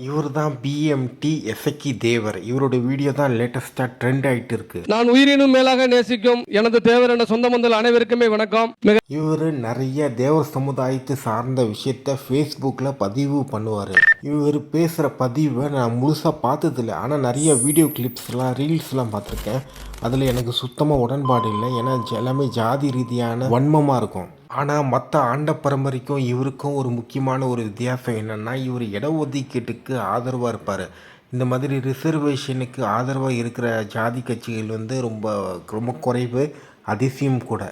இவர் தான் பிஎம்டி எசக்கி தேவர். இவரோட வீடியோ தான் லேட்டஸ்டா ட்ரெண்ட் ஆயிட்டு இருக்கு. நான் உயிரினும் மேலாக நேசிக்கும் எனது தேவர் என்ற சொந்த மந்தல் அனைவருக்குமே வணக்கம். இவர் நிறைய தேவர் சமுதாயத்தை சார்ந்த விஷயத்த ஃபேஸ்புக்கில் பதிவு பண்ணுவார். இவர் பேசுகிற பதிவை நான் முழுசாக பார்த்ததில்லை, ஆனால் நிறைய வீடியோ கிளிப்ஸ்லாம் ரீல்ஸ்லாம் பார்த்துருக்கேன். அதில் எனக்கு சுத்தமாக உடன்பாடு இல்லை. ஏன்னா எல்லாமே ஜாதி ரீதியான வன்மமாக இருக்கும். ஆனால் மற்ற ஆண்ட பரம்பரைக்கும் இவருக்கும் ஒரு முக்கியமான ஒரு வித்தியாசம் என்னென்னா, இவர் இடஒதுக்கீட்டுக்கு ஆதரவாக இருப்பார். இந்த மாதிரி ரிசர்வேஷனுக்கு ஆதரவாக இருக்கிற ஜாதி கட்சிகள் ரொம்ப ரொம்ப குறைவு, அதிசயம் கூட.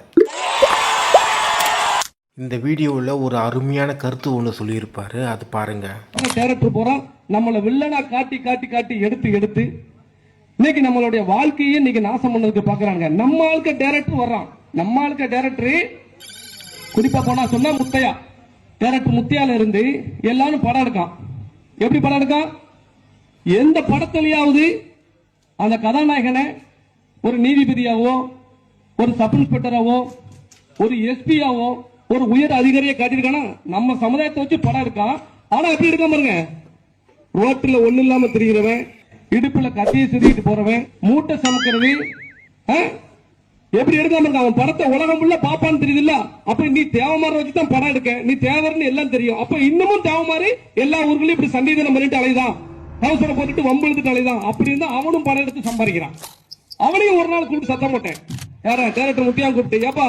இந்த வீடியோவில் ஒரு அருமையான கருத்து ஒன்று சொல்லியிருப்பாரு, அது பாருங்க. கேரக்டர் போறோம், நம்மளை வில்லனா காட்டி காட்டி காட்டி எடுத்து எடுத்து இன்னைக்கு நம்மளுடைய வாழ்க்கையை இன்னைக்கு நாசம் பண்ணதுக்கு பாக்குறாங்க. நம்ம ஆளுக்க டேரக்டர் வர்றான், நம்ம ஆளுக்க டேரக்டர் குறிப்பா போனா சொன்னா முத்தையா டேரக்டர் முத்தையால இருந்து எல்லாரும் படம் எடுக்கான். எப்படி படம் எடுக்கான்? எந்த படத்திலேயாவது அந்த கதாநாயகனை ஒரு நீதிபதியாவோ, ஒரு சப் இன்ஸ்பெக்டராவோ, ஒரு எஸ்பியாவோ, ஒரு உயர் அதிகாரியை காட்டியிருக்கானா? நம்ம சமுதாயத்தை வச்சு படம் இருக்கான். ஆனா எப்படி இருக்க பாருங்க, ரோட்டுல ஒண்ணு இல்லாம தெரிகிறவன், இடுப்புல கத்தியை சுத்திட்டு போறவன், மூட்டை சமைக்கிறது, எப்படி எடுக்காம இருக்க? அவன் படத்தை உலகம் உள்ள பாப்பான்னு தெரியுதுல்ல. அப்ப நீ தேவமாரி வச்சுதான் படம் எடுக்க, நீ தேவர்னு எல்லாம் தெரியும். அப்ப இன்னமும் தேவமாரி எல்லா ஊர்களையும் இப்படி சண்டீதனம் பண்ணிட்டு அலைதான், அவசரம் போட்டுட்டு வம்பெழுத்துட்டு அலைதான். அப்படி இருந்தா அவனும் படம் எடுத்து சம்பாதிக்கிறான். அவனையும் ஒரு நாள் கூப்பிட்டு சத்தம் போட்டேன், யார டேரக்டர் முத்தியா கூப்பிட்டு, ஏப்பா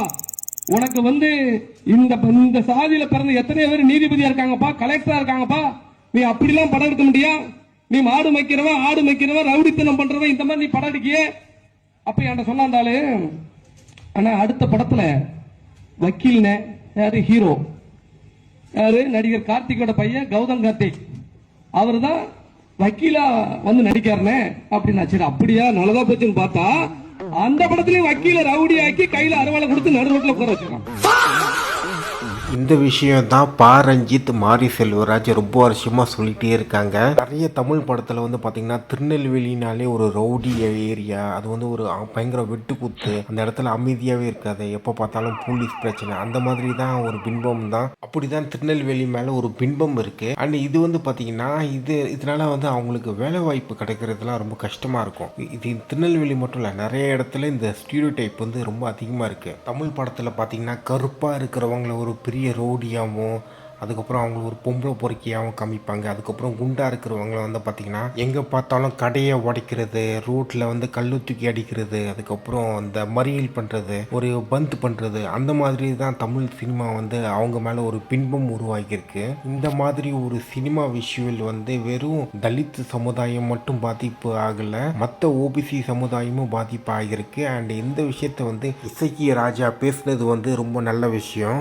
உனக்கு இந்த சாதியில பிறந்த எத்தனை பேர் நீதிபதியா இருக்காங்கப்பா, கலெக்டரா இருக்காங்கப்பா, நீ அப்படிலாம் படம் எடுக்க முடியா? நீ மாடு மேய்க்கிறவன், ஆடு மேய்க்கிறவன், ரவுடித்தனம் பண்றவன், இந்த மாதிரி நீ படம் எடுக்கிய. அப்ப என்கிட்ட சொன்னாண்டாலு, ஆனா அடுத்த படத்துல வக்கீல் யாரு ஹீரோ, யாரு நடிகர் கார்த்திகோட பையன் கௌதம் கார்த்திக், அவரு தான் வக்கீலா வந்து நடிக்காருனே அப்படின்னா. சரி அப்படியா, நல்லதா போச்சுன்னு பார்த்தா அந்த படத்திலேயே வக்கீல ரவுடி ஆக்கி கையில அறுவாலை கொடுத்து நடு ரோட்ல உட்கார வச்சிருக்கான். இந்த விஷயம் தான் பா ரஞ்சித், மாரி செல்வராஜ் ரொம்ப வருஷமாக சொல்லிகிட்டே இருக்காங்க. நிறைய தமிழ் படத்தில் பார்த்தீங்கன்னா திருநெல்வேலினாலே ஒரு ரவுடி ஏரியா, அது ஒரு பயங்கர வெட்டுக்குத்து, அந்த இடத்துல அமைதியாகவே இருக்காது, எப்போ பார்த்தாலும் போலீஸ் பிரச்சனை, அந்த மாதிரி தான் ஒரு பின்பம் தான். அப்படி தான் திருநெல்வேலி மேலே ஒரு பின்பம் இருக்குது. அண்ட் இது பார்த்தீங்கன்னா இதனால் அவங்களுக்கு வேலை வாய்ப்பு கிடைக்கிறதுலாம் ரொம்ப கஷ்டமாக இருக்கும். இது திருநெல்வேலி மட்டும் இல்லை, நிறைய இடத்துல இந்த ஸ்டீரியோ டைப் ரொம்ப அதிகமாக இருக்குது. தமிழ் படத்தில் பார்த்தீங்கன்னா கருப்பாக இருக்கிறவங்கள ஒரு பெரிய ரோடியாகவும், அதுக்கப்புறம் அவங்க ஒரு பொம்பளை பொறுக்கியாகவும் காமிப்பாங்க. அதுக்கப்புறம் குண்டா இருக்கிறவங்கள பார்த்தீங்கன்னா எங்கே பார்த்தாலும் கடையை உடைக்கிறது, ரோட்டில் கல்லு தூக்கி அடிக்கிறது, அதுக்கப்புறம் இந்த மறியல் பண்ணுறது, ஒரு பந்த் பண்ணுறது, அந்த மாதிரி தான் தமிழ் சினிமா அவங்க மேலே ஒரு பின்பம் உருவாகியிருக்கு. இந்த மாதிரி ஒரு சினிமா விஷுவல் வெறும் தலித் சமுதாயம் மட்டும் பாதிப்பு ஆகலை, மற்ற ஓபிசி சமுதாயமும் பாதிப்பு ஆகியிருக்கு. அண்ட் இந்த விஷயத்தை இசக்கி ராஜா பேசுனது ரொம்ப நல்ல விஷயம்.